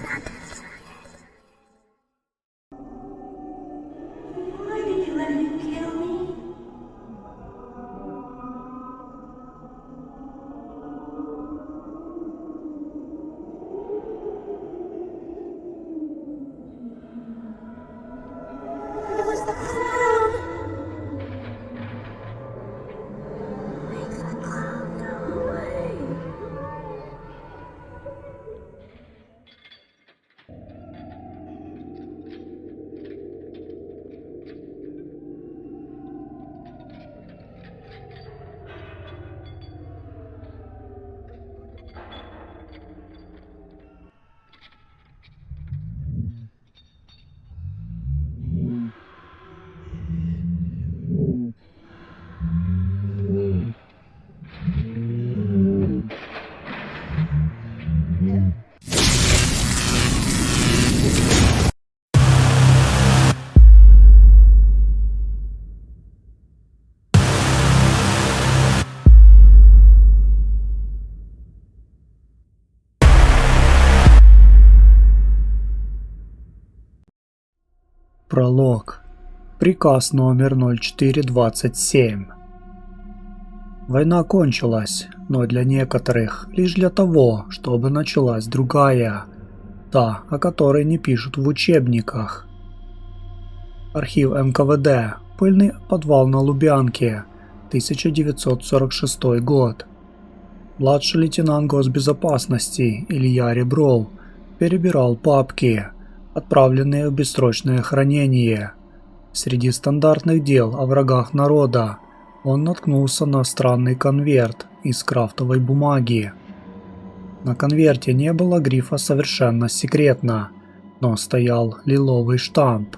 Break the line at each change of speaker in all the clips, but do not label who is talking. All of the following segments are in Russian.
Why did you let him kill me? It was the clown. Make the clown go away.
Пролог. Приказ номер 0427. Война кончилась, но для некоторых лишь для того, чтобы началась другая, та, о которой не пишут в учебниках. Архив НКВД, пыльный подвал на Лубянке, 1946 год. Младший лейтенант госбезопасности Илья Ребров перебирал папки, отправленные в бессрочное хранение. Среди стандартных дел о врагах народа он наткнулся на странный конверт из крафтовой бумаги. На конверте не было грифа «Совершенно секретно», но стоял лиловый штамп.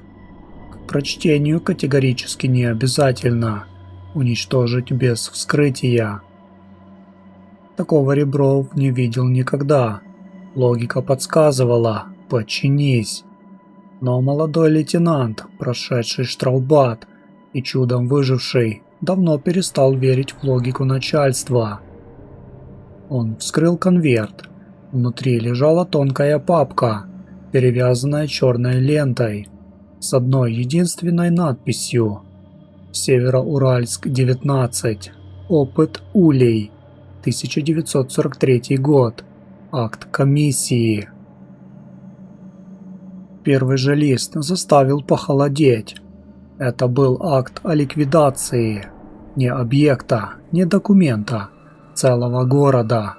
К прочтению категорически не обязательно. Уничтожить без вскрытия. Такого Ребров не видел никогда. Логика подсказывала: подчинись. Но молодой лейтенант, прошедший штрафбат и чудом выживший, давно перестал верить в логику начальства. Он вскрыл конверт. Внутри лежала тонкая папка, перевязанная черной лентой, с одной единственной надписью: Североуральск, 19. Опыт Улей. 1943 год. Акт комиссии. Первый же лист заставил похолодеть. Это был акт о ликвидации. Не объекта, не документа. Целого города.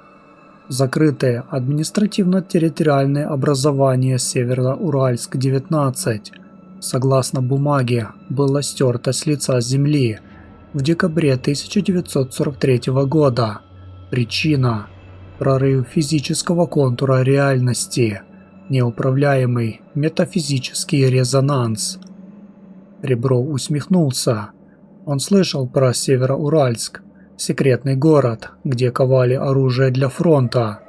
Закрытое административно-территориальное образование Североуральск, 19. Согласно бумаге, было стерто с лица земли в декабре 1943 года. Причина – прорыв физического контура реальности. Неуправляемый метафизический резонанс. Ребров усмехнулся. Он слышал про Североуральск, секретный город, где ковали оружие для фронта.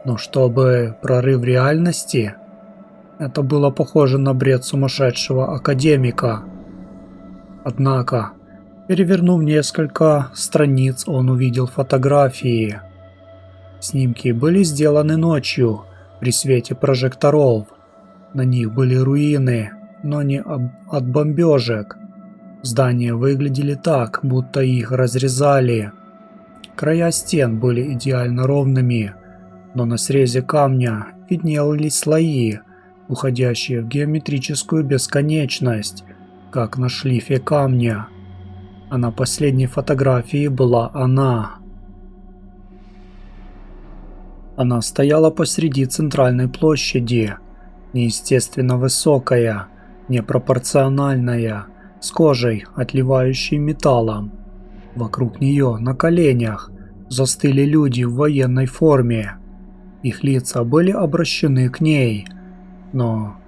Но чтобы прорыв реальности? Это было похоже на бред сумасшедшего академика. Однако, перевернув несколько страниц, он увидел фотографии. Снимки были сделаны ночью, при свете прожекторов. На них были руины, но не от бомбежек. Здания выглядели так, будто их разрезали. Края стен были идеально ровными, но на срезе камня виднелись слои, уходящие в геометрическую бесконечность, как на шлифе камня. А на последней фотографии была она. Она стояла посреди центральной площади, неестественно высокая, непропорциональная, с кожей, отливающей металлом. Вокруг нее, на коленях, застыли люди в военной форме. Их лица были обращены к ней, но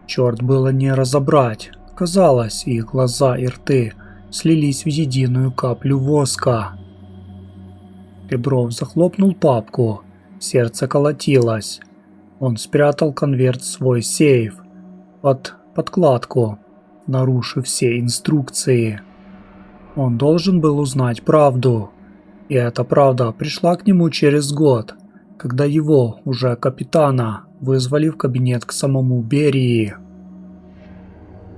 черт было не разобрать. Казалось, их глаза и рты слились в единую каплю воска. Ребров захлопнул папку. Сердце колотилось. Он спрятал конверт в свой сейф под подкладку, нарушив все инструкции. Он должен был узнать правду. И эта правда пришла к нему через год, когда его, уже капитана, вызвали в кабинет к самому Берии.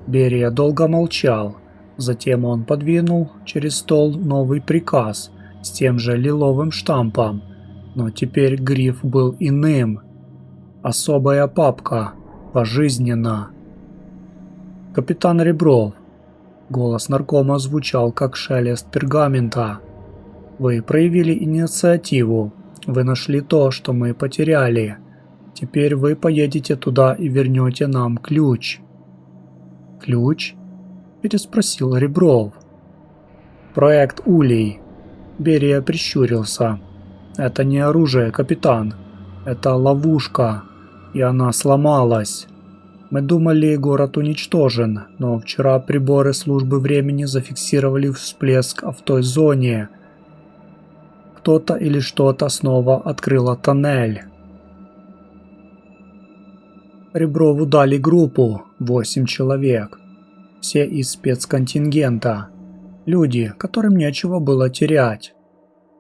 Берия долго молчал, затем он подвинул через стол новый приказ с тем же лиловым штампом, но теперь гриф был иным. Особая папка, пожизненно. «Капитан Ребров», голос наркома звучал как шелест пергамента, «вы проявили инициативу, вы нашли то, что мы потеряли. Теперь вы поедете туда и вернете нам ключ». «Ключ?» – переспросил Ребров. «Проект Улей». Берия прищурился. «Это не оружие, капитан. Это ловушка, и она сломалась. Мы думали, город уничтожен, но вчера приборы службы времени зафиксировали всплеск в той зоне. Кто-то или что-то снова открыло тоннель». Реброву дали группу, 8 человек. Все из спецконтингента. Люди, которым нечего было терять.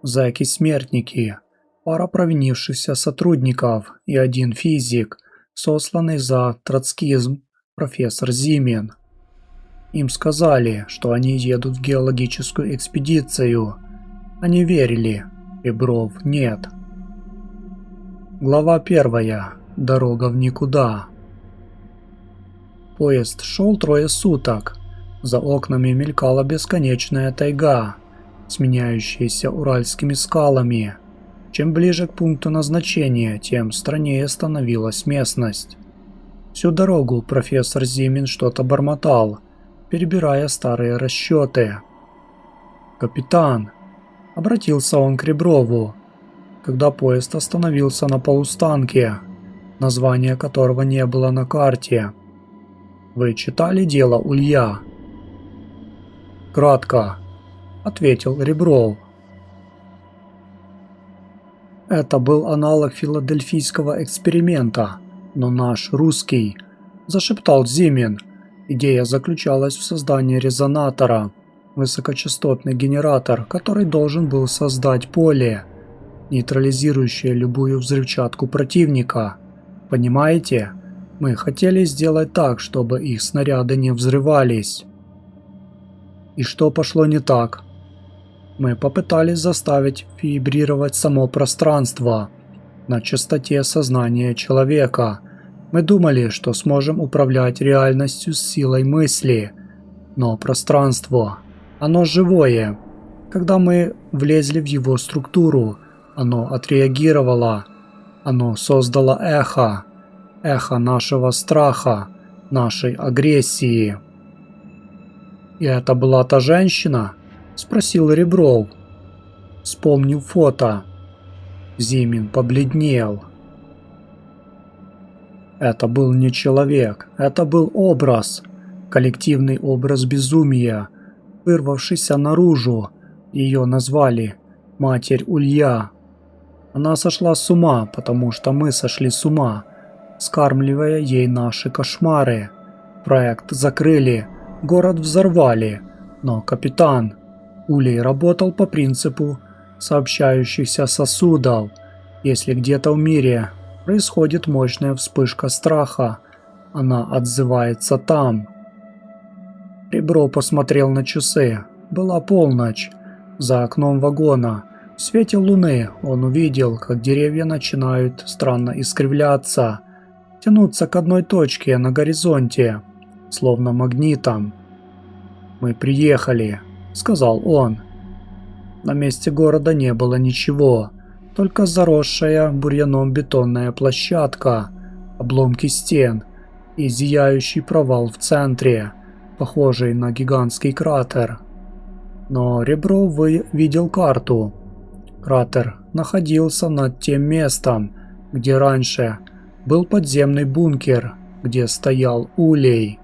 Зэки-смертники, пара провинившихся сотрудников и один физик, сосланный за троцкизм, профессор Зимин. Им сказали, что они едут в геологическую экспедицию. Они верили, Ребров нет. Глава 1. Дорога в никуда. Поезд шел 3 суток. За окнами мелькала бесконечная тайга, сменяющаяся уральскими скалами. Чем ближе к пункту назначения, тем страннее становилась местность. Всю дорогу профессор Зимин что-то бормотал, перебирая старые расчеты. «Капитан!» – обратился он к Реброву, когда поезд остановился на полустанке, название которого не было на карте. «Вы читали дело Улья?» «Кратко», – ответил Ребров. Это был аналог филадельфийского эксперимента, но наш русский, зашептал Зимин. Идея заключалась в создании резонатора, высокочастотный генератор, который должен был создать поле, нейтрализирующее любую взрывчатку противника. Понимаете? Мы хотели сделать так, чтобы их снаряды не взрывались. И что пошло не так? Мы попытались заставить вибрировать само пространство на частоте сознания человека. Мы думали, что сможем управлять реальностью с силой мысли. Но пространство, оно живое. Когда мы влезли в его структуру, оно отреагировало. Оно создало эхо. Эхо нашего страха, нашей агрессии. «И это была та женщина?» – спросил Ребров, вспомнив фото. Зимин побледнел. Это был не человек, это был образ, коллективный образ безумия, вырвавшийся наружу. Ее назвали «Матерь Улья». Она сошла с ума, потому что мы сошли с ума, скармливая ей наши кошмары. Проект закрыли, город взорвали, но капитан Улей работал по принципу сообщающихся сосудов. Если где-то в мире происходит мощная вспышка страха, она отзывается там. Ребров посмотрел на часы. Была полночь. За окном вагона, в свете луны, он увидел, как деревья начинают странно искривляться, тянуться к одной точке на горизонте, словно магнитом. «Мы приехали», — сказал он. На месте города не было ничего, только заросшая бурьяном бетонная площадка, обломки стен и зияющий провал в центре, похожий на гигантский кратер. Но Ребров видел карту. Кратер находился над тем местом, где раньше был подземный бункер, где стоял Улей.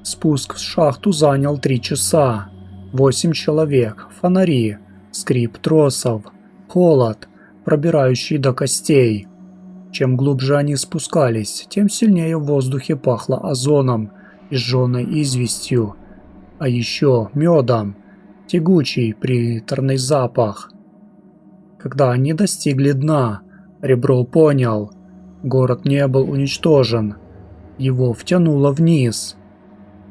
Спуск в шахту занял 3 часа. 8 человек, фонари, скрип тросов, холод, пробирающий до костей. Чем глубже они спускались, тем сильнее в воздухе пахло озоном и сжженной известью, а еще медом, тягучий приторный запах. Когда они достигли дна, Ребров понял – город не был уничтожен. Его втянуло вниз.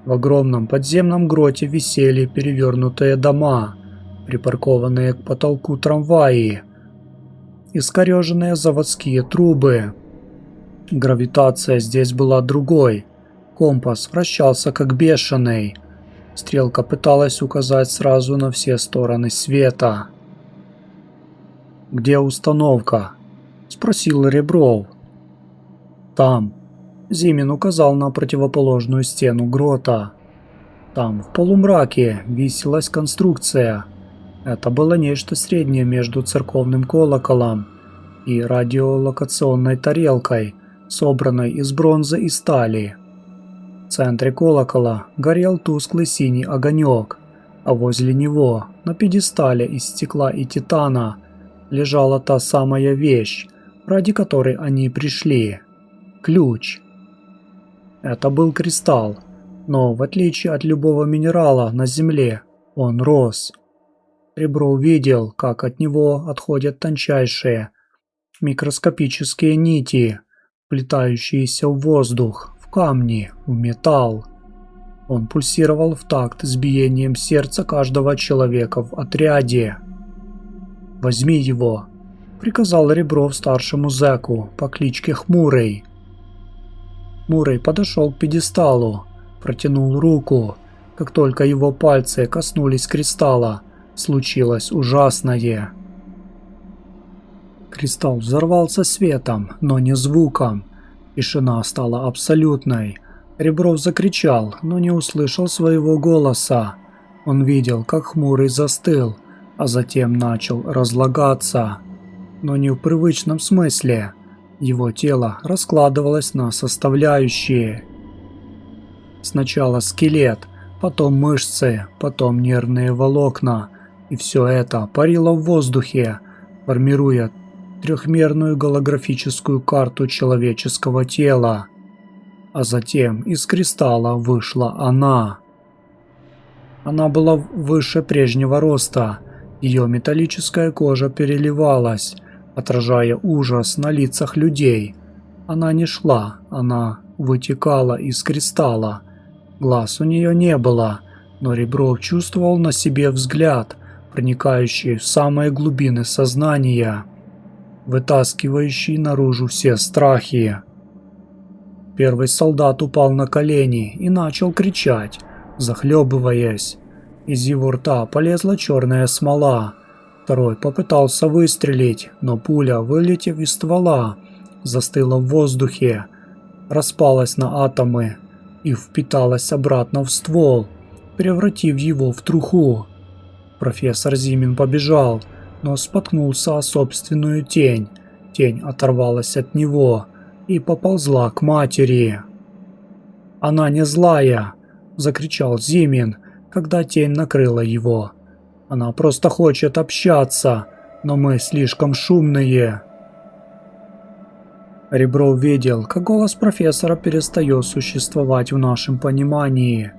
В огромном подземном гроте висели перевернутые дома, припаркованные к потолку трамваи, искореженные заводские трубы. Гравитация здесь была другой. Компас вращался как бешеный. Стрелка пыталась указать сразу на все стороны света. «Где установка?» – спросил Ребров. «Там». Зимин указал на противоположную стену грота. Там, в полумраке, виселась конструкция. Это было нечто среднее между церковным колоколом и радиолокационной тарелкой, собранной из бронзы и стали. В центре колокола горел тусклый синий огонек, а возле него, на пьедестале из стекла и титана, лежала та самая вещь, ради которой они пришли – ключ. Это был кристалл, но в отличие от любого минерала на Земле, он рос. Ребров видел, как от него отходят тончайшие, микроскопические нити, вплетающиеся в воздух, в камни, в металл. Он пульсировал в такт с биением сердца каждого человека в отряде. «Возьми его», — приказал Ребров старшему зэку по кличке Хмурый. Хмурый подошел к пьедесталу, протянул руку. Как только его пальцы коснулись кристалла, случилось ужасное. Кристалл взорвался светом, но не звуком. Тишина стала абсолютной. Ребров закричал, но не услышал своего голоса. Он видел, как Хмурый застыл, а затем начал разлагаться. Но не в привычном смысле. Его тело раскладывалось на составляющие. Сначала скелет, потом мышцы, потом нервные волокна, и все это парило в воздухе, формируя трехмерную голографическую карту человеческого тела. А затем из кристалла вышла она. Она была выше прежнего роста, ее металлическая кожа переливалась, отражая ужас на лицах людей. Она не шла, она вытекала из кристалла. Глаз у нее не было, но Ребров чувствовал на себе взгляд, проникающий в самые глубины сознания, вытаскивающий наружу все страхи. Первый солдат упал на колени и начал кричать, захлебываясь. Из его рта полезла черная смола. Второй попытался выстрелить, но пуля, вылетев из ствола, застыла в воздухе, распалась на атомы и впиталась обратно в ствол, превратив его в труху. Профессор Зимин побежал, но споткнулся о собственную тень. Тень оторвалась от него и поползла к матери. «Она не злая!» – закричал Зимин, когда тень накрыла его. «Она просто хочет общаться, но мы слишком шумные». Ребров видел, как голос профессора перестает существовать в нашем понимании.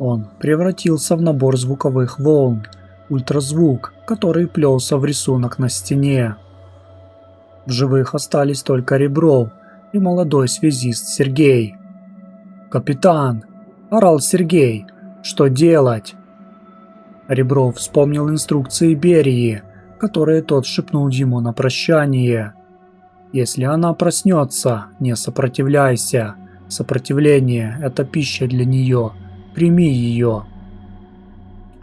Он превратился в набор звуковых волн, ультразвук, который плелся в рисунок на стене. В живых остались только Ребров и молодой связист Сергей. «Капитан!» – орал Сергей. «Что делать?» Ребров вспомнил инструкции Берии, которые тот шепнул ему на прощание. «Если она проснется, не сопротивляйся. Сопротивление – это пища для нее. Прими ее».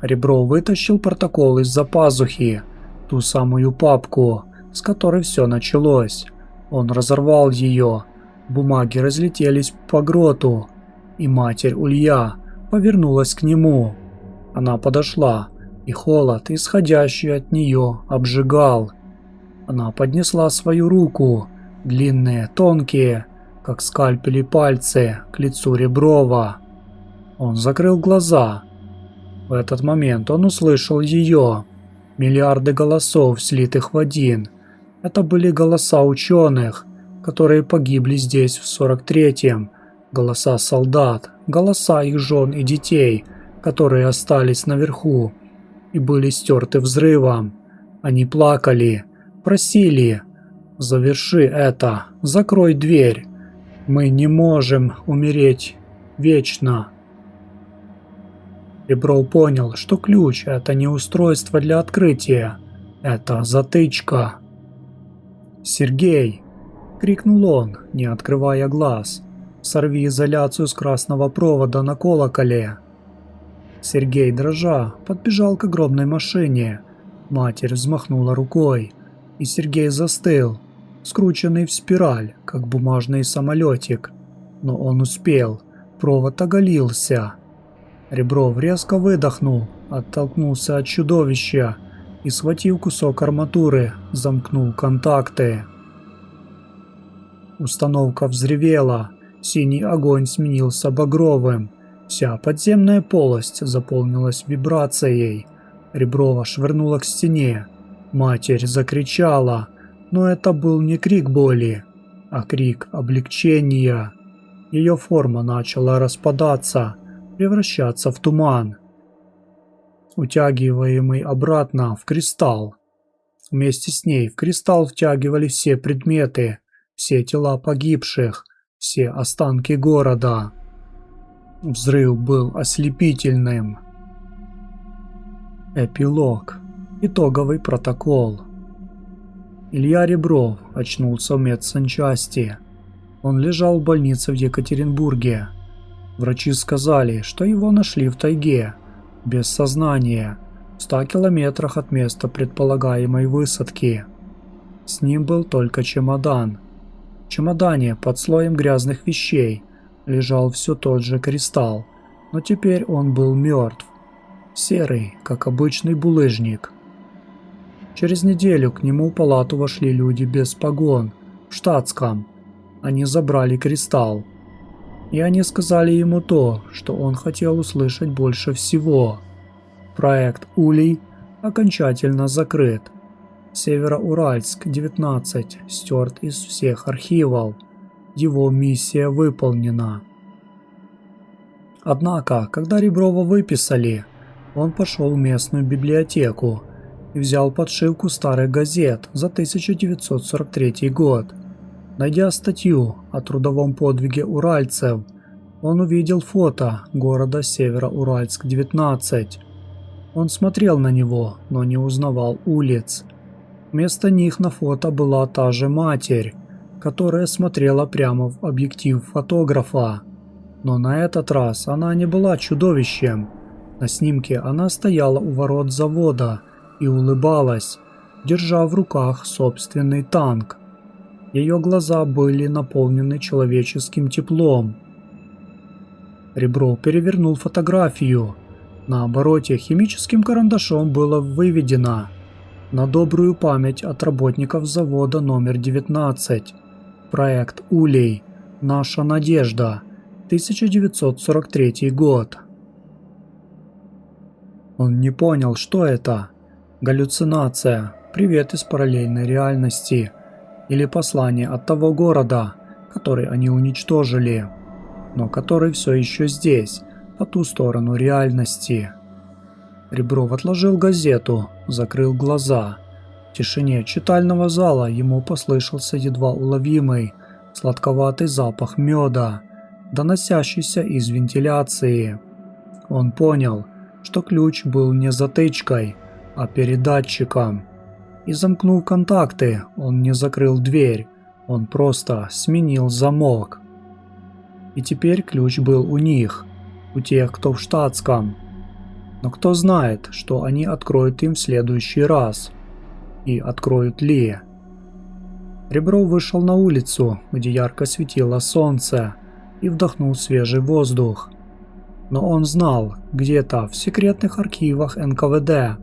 Ребров вытащил протокол из-за пазухи, ту самую папку, с которой все началось. Он разорвал ее. Бумаги разлетелись по гроту, и матерь Улья повернулась к нему. Она подошла, и холод, исходящий от нее, обжигал. Она поднесла свою руку, длинные, тонкие, как скальпели пальцы, к лицу Реброва. Он закрыл глаза. В этот момент он услышал ее. Миллиарды голосов, слитых в один. Это были голоса ученых, которые погибли здесь в 43-м. Голоса солдат, голоса их жен и детей, которые остались наверху и были стерты взрывом. Они плакали, Просили: «Заверши это, закрой дверь. Мы не можем умереть вечно». Ребров понял, что ключ – это не устройство для открытия, это затычка. «Сергей!» – крикнул он, не открывая глаз. «Сорви изоляцию с красного провода на колоколе!» Сергей, дрожа, подбежал к огромной машине. Матерь взмахнула рукой, и Сергей застыл, скрученный в спираль, как бумажный самолетик. Но он успел, провод оголился. Ребров резко выдохнул, оттолкнулся от чудовища и, схватив кусок арматуры, замкнул контакты. Установка взревела, синий огонь сменился багровым, вся подземная полость заполнилась вибрацией. Реброва швырнула к стене. Матерь закричала, но это был не крик боли, а крик облегчения. Ее форма начала распадаться, превращаться в туман, утягиваемый обратно в кристалл. Вместе с ней в кристалл втягивали все предметы, все тела погибших, все останки города. Взрыв был ослепительным. Эпилог. Итоговый протокол. Илья Ребров очнулся в медсанчасти. Он лежал в больнице в Екатеринбурге. Врачи сказали, что его нашли в тайге, без сознания, в 100 километрах от места предполагаемой высадки. С ним был только чемодан. В чемодане под слоем грязных вещей лежал все тот же кристалл, но теперь он был мертв, серый, как обычный булыжник. Через неделю к нему в палату вошли люди без погон, в штатском. Они забрали кристалл. И они сказали ему то, что он хотел услышать больше всего. Проект «Улей» окончательно закрыт. Североуральск, 19, стерт из всех архивов. Его миссия выполнена. Однако, когда Реброва выписали, он пошел в местную библиотеку и взял подшивку старых газет за 1943 год. Найдя статью о трудовом подвиге уральцев, он увидел фото города Североуральск-19. Он смотрел на него, но не узнавал улиц. Вместо них на фото была та же матерь, которая смотрела прямо в объектив фотографа. Но на этот раз она не была чудовищем. На снимке она стояла у ворот завода и улыбалась, держа в руках собственный танк. Ее глаза были наполнены человеческим теплом. Ребров перевернул фотографию. На обороте химическим карандашом было выведено: «На добрую память от работников завода номер 19. Проект «Улей. Наша надежда. 1943 год». Он не понял, что это. Галлюцинация, привет из параллельной реальности, или послание от того города, который они уничтожили, но который все еще здесь, по ту сторону реальности. Ребров отложил газету, закрыл глаза. В тишине читального зала ему послышался едва уловимый, сладковатый запах меда, доносящийся из вентиляции. Он понял, что ключ был не затычкой, а передатчиком. И замкнув контакты, он не закрыл дверь, он просто сменил замок. И теперь ключ был у них, у тех, кто в штатском. Но кто знает, что они откроют им в следующий раз. И откроют ли? Ребров вышел на улицу, где ярко светило солнце, и вдохнул свежий воздух. Но он знал, где-то в секретных архивах НКВД,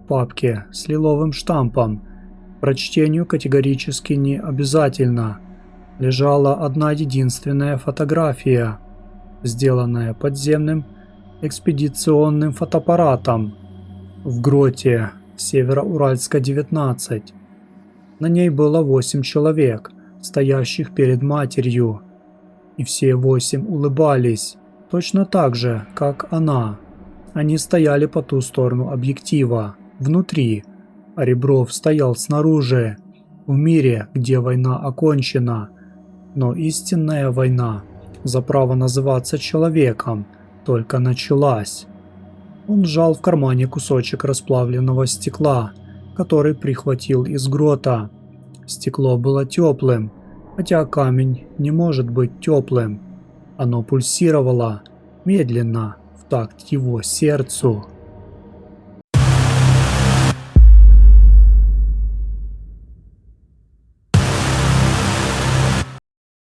в папке с лиловым штампом, прочтению категорически не обязательно, лежала одна единственная фотография, сделанная подземным экспедиционным фотоаппаратом в гроте Североуральска 19. На ней было 8 человек, стоящих перед матерью, и все 8 улыбались, точно так же, как она. Они стояли по ту сторону объектива, внутри, а Ребров стоял снаружи, в мире, где война окончена. Но истинная война за право называться человеком только началась. Он сжал в кармане кусочек расплавленного стекла, который прихватил из грота. Стекло было теплым, хотя камень не может быть теплым. Оно пульсировало медленно в такт его сердцу.